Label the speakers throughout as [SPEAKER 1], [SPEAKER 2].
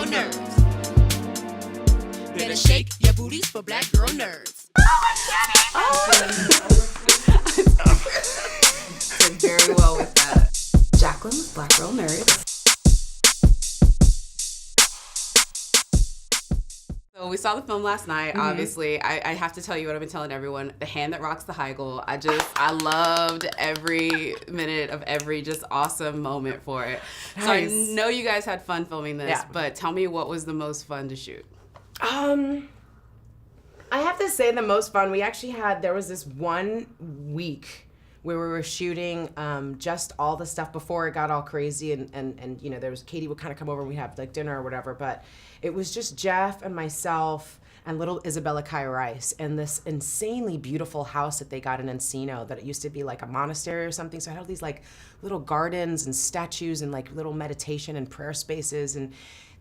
[SPEAKER 1] nerds. Better shake your booties for black girl nerds.
[SPEAKER 2] Did very well with that. Jacqueline with Black Girl Nerds. So we saw the film last night, obviously. I have to tell you what I've been telling everyone. The hand that rocks the Heigl. I loved every minute of every just awesome moment for it. Nice. So I know you guys had fun filming this, but tell me what was the most fun to shoot?
[SPEAKER 3] I have to say the most fun we actually had, there was this 1 week where we were shooting just all the stuff before it got all crazy and you know, there was Katie would kind of come over and we'd have like dinner or whatever, but it was just Geoff and myself and little Isabella Kai Rice in this insanely beautiful house that they got in Encino that it used to be like a monastery or something. So I had all these like little gardens and statues and like little meditation and prayer spaces, and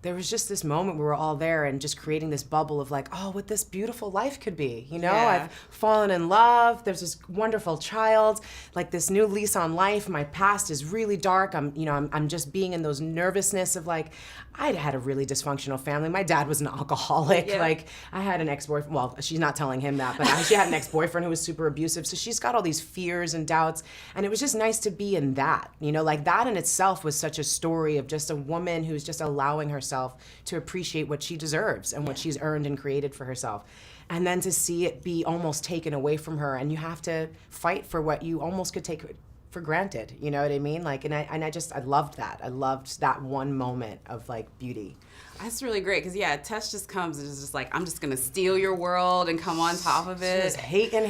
[SPEAKER 3] there was just this moment we were all there and just creating this bubble of like, oh, what this beautiful life could be. You know, I've fallen in love. There's this wonderful child, like this new lease on life. My past is really dark. I'm just being in those nervousness of like, I'd had a really dysfunctional family. My dad was an alcoholic. Yeah. Like I had an ex-boyfriend, well, she's not telling him that, but she had an ex-boyfriend who was super abusive. So she's got all these fears and doubts. And it was just nice to be in that, you know, like that in itself was such a story of just a woman who's just allowing herself to appreciate what she deserves and what she's earned and created for herself. And then to see it be almost taken away from her, and you have to fight for what you almost could take for granted, you know what I mean? Like, I loved that. I loved that one moment of like beauty.
[SPEAKER 2] That's really great, because Tess just comes and is just like, I'm just gonna steal your world and come on top of it.
[SPEAKER 3] Just hating.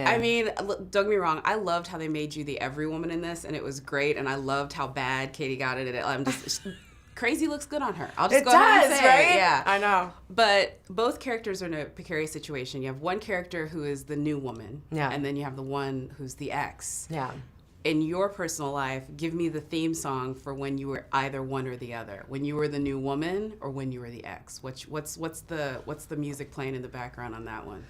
[SPEAKER 2] I mean, don't get me wrong, I loved how they made you the every woman in this, and it was great, and I loved how bad Katie got it. I'm just, crazy looks good on her. I'll just go ahead and say
[SPEAKER 3] right?
[SPEAKER 2] it. Yeah,
[SPEAKER 3] I know.
[SPEAKER 2] But both characters are in a precarious situation. You have one character who is the new woman, and then you have the one who's the ex.
[SPEAKER 3] Yeah.
[SPEAKER 2] In your personal life, give me the theme song for when you were either one or the other. When you were the new woman or when you were the ex. What's the music playing in the background on that one?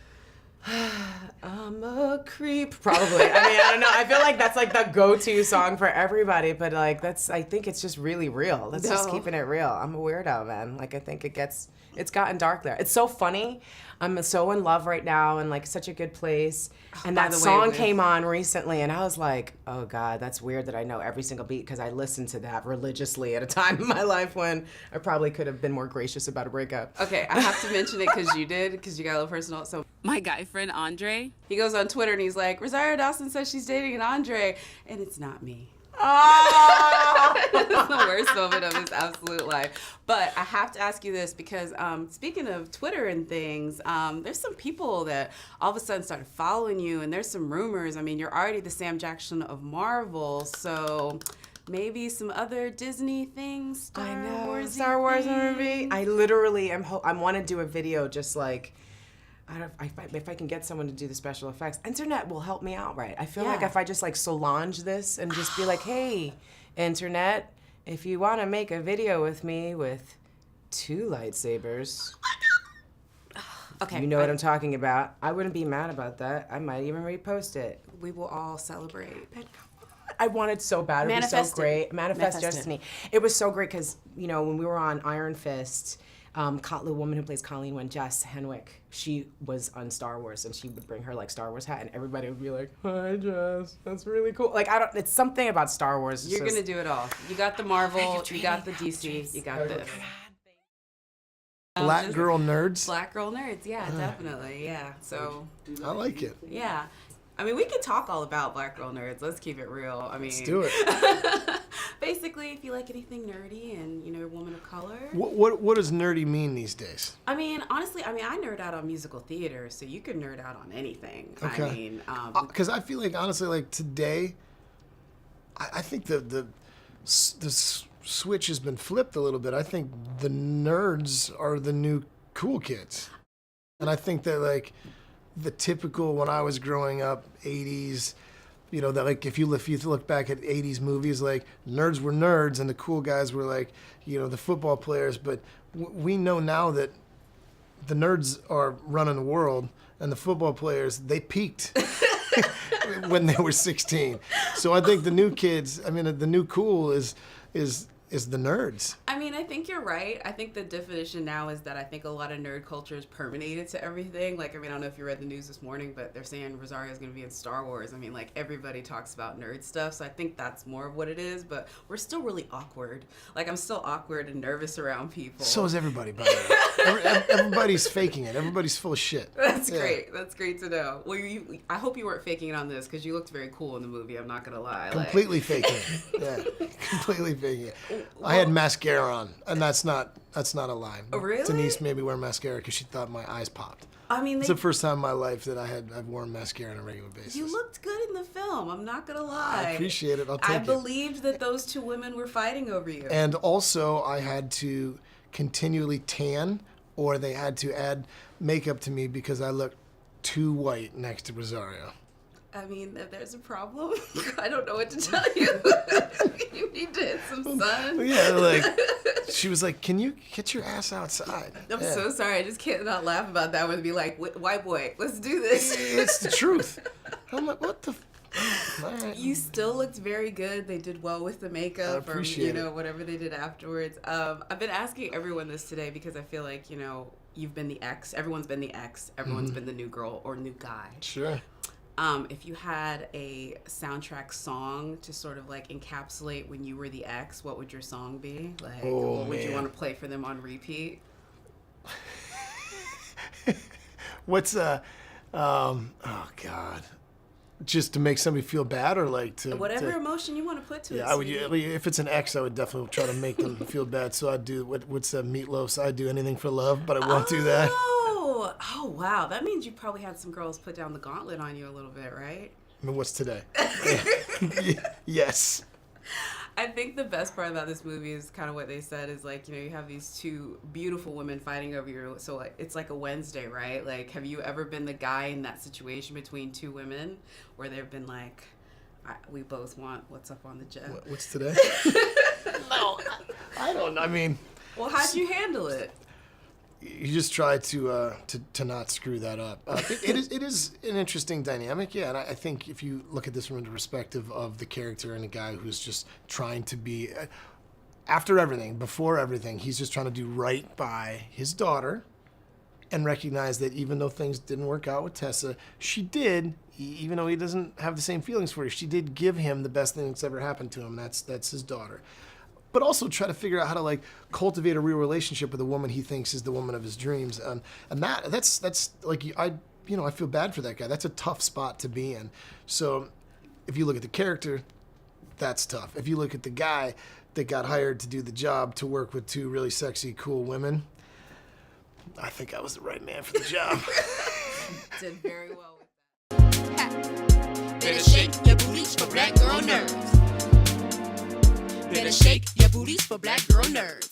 [SPEAKER 3] I'm a creep, probably. I mean, I don't know. I feel like that's like the go-to song for everybody, but like I think it's just really real. That's just keeping it real. I'm a weirdo, man. Like I think it's gotten dark there. It's so funny. I'm so in love right now and like such a good place. And that song came on recently and I was like, oh God, that's weird that I know every single beat, because I listened to that religiously at a time in my life when I probably could have been more gracious about a breakup.
[SPEAKER 2] Okay, I have to mention it because you got a little personal. So my guy friend Andre, he goes on Twitter and he's like, Rosario Dawson says she's dating an Andre, and it's not me.
[SPEAKER 3] Oh!
[SPEAKER 2] It's the worst moment of his absolute life. But I have to ask you this because speaking of Twitter and things, there's some people that all of a sudden started following you, and there's some rumors. I mean, you're already the Sam Jackson of Marvel, so maybe some other Disney things, Star Wars
[SPEAKER 3] movie. I literally I want to do a video just like, if I can get someone to do the special effects. Internet will help me out, right? I feel like if I just like Solange this and just be like, hey, Internet, if you want to make a video with me with 2 lightsabers,
[SPEAKER 2] okay,
[SPEAKER 3] you know what I'm talking about. I wouldn't be mad about that. I might even repost it.
[SPEAKER 2] We will all celebrate.
[SPEAKER 3] I wanted so bad. It was so great. Manifest Destiny. It was so great because, you know, when we were on Iron Fist, the woman who plays Colleen, when Jess Henwick, she was on Star Wars, and she would bring her like Star Wars hat, and everybody would be like, "Hi, Jess, that's really cool." Like it's something about Star Wars.
[SPEAKER 2] You're gonna do it all. You got the Marvel, you got the DC, you got this.
[SPEAKER 4] Black girl nerds.
[SPEAKER 2] Black girl nerds, yeah, definitely, yeah. So
[SPEAKER 4] I like it.
[SPEAKER 2] Yeah. I mean, we can talk all about Black girl nerds. Let's keep it real. I mean,
[SPEAKER 4] let's do it.
[SPEAKER 2] Basically, if you like anything nerdy and, you know, a woman of color.
[SPEAKER 4] What does nerdy mean these days?
[SPEAKER 2] I mean, honestly, I nerd out on musical theater, so you can nerd out on anything.
[SPEAKER 4] Okay.
[SPEAKER 2] I mean,
[SPEAKER 4] because I feel like, honestly, like today, I think the switch has been flipped a little bit. I think the nerds are the new cool kids, and I think that like the typical, when I was growing up, 80s, you know, that like if you look back at 80s movies, like nerds were nerds and the cool guys were like, you know, the football players. But we know now that the nerds are running the world, and the football players, they peaked when they were 16. So I think the new kids, I mean, the new cool is is the nerds.
[SPEAKER 2] I mean, I think you're right. I think the definition now is that I think a lot of nerd culture is permeated to everything. Like, I mean, I don't know if you read the news this morning, but they're saying Rosario's going to be in Star Wars. I mean, like, everybody talks about nerd stuff, so I think that's more of what it is, but we're still really awkward. Like, I'm still awkward and nervous around people.
[SPEAKER 4] So is everybody, by the way. Everybody's faking it. Everybody's full of shit.
[SPEAKER 2] That's great. That's great to know. Well, I hope you weren't faking it on this, because you looked very cool in the movie, I'm not going to lie.
[SPEAKER 4] Completely faking it. Yeah, completely faking it. I had mascara on, and that's not a lie.
[SPEAKER 2] Oh, really?
[SPEAKER 4] Denise made me wear mascara because she thought my eyes popped.
[SPEAKER 2] I mean,
[SPEAKER 4] it's the first time in my life that I've worn mascara on a regular basis.
[SPEAKER 2] You looked good in the film. I'm not gonna lie.
[SPEAKER 4] I appreciate it. I'll take it.
[SPEAKER 2] I believed that those two women were fighting over you.
[SPEAKER 4] And also, I had to continually tan, or they had to add makeup to me because I looked too white next to Rosario.
[SPEAKER 2] I mean, if there's a problem, I don't know what to tell you. You need to hit some sun.
[SPEAKER 4] Yeah, like, she was like, can you get your ass outside?
[SPEAKER 2] I'm so sorry. I just can't not laugh about that one and be like, white boy, let's do this.
[SPEAKER 4] It's the truth. I'm like, what the
[SPEAKER 2] Right. You still looked very good. They did well with the makeup, or whatever they did afterwards. I've been asking everyone this today because I feel like you've been the ex. Everyone's been the ex. Everyone's been the new girl or new guy.
[SPEAKER 4] Sure.
[SPEAKER 2] If you had a soundtrack song to sort of like encapsulate when you were the ex, what would your song be? Like, what would you want to play for them on repeat?
[SPEAKER 4] What's oh God. Just to make somebody feel bad, or like to
[SPEAKER 2] whatever emotion you want to put to it.
[SPEAKER 4] Yeah, I would. If it's an ex, I would definitely try to make them feel bad. So I'd do what's Meatloaf's "I'd Do Anything for Love," but I won't do that.
[SPEAKER 2] Oh wow, that means you probably had some girls put down the gauntlet on you a little bit, right?
[SPEAKER 4] I mean, what's today? Yes.
[SPEAKER 2] I think the best part about this movie is kind of what they said is like, you have these two beautiful women fighting over you. So like, it's like a Wednesday, right? Like, have you ever been the guy in that situation between two women where they've been like, we both want what's up on the jet?
[SPEAKER 4] What's today? No, I don't know. I mean,
[SPEAKER 2] well, how'd you handle it?
[SPEAKER 4] You just try to not screw that up. It is an interesting dynamic, yeah. And I think if you look at this from the perspective of the character and a guy who's just trying to be, after everything, before everything, he's just trying to do right by his daughter, and recognize that even though things didn't work out with Tessa, she did, even though he doesn't have the same feelings for her, she did give him the best thing that's ever happened to him. That's his daughter. But also try to figure out how to like cultivate a real relationship with a woman he thinks is the woman of his dreams, and that's like I feel bad for that guy. That's a tough spot to be in. So if you look at the character, that's tough. If you look at the guy that got hired to do the job to work with two really sexy, cool women, I think I was the right man for the job.
[SPEAKER 2] Did very well with that.
[SPEAKER 1] Better shake your booties for black girl nerves. Better shake your booties for black girl nerds.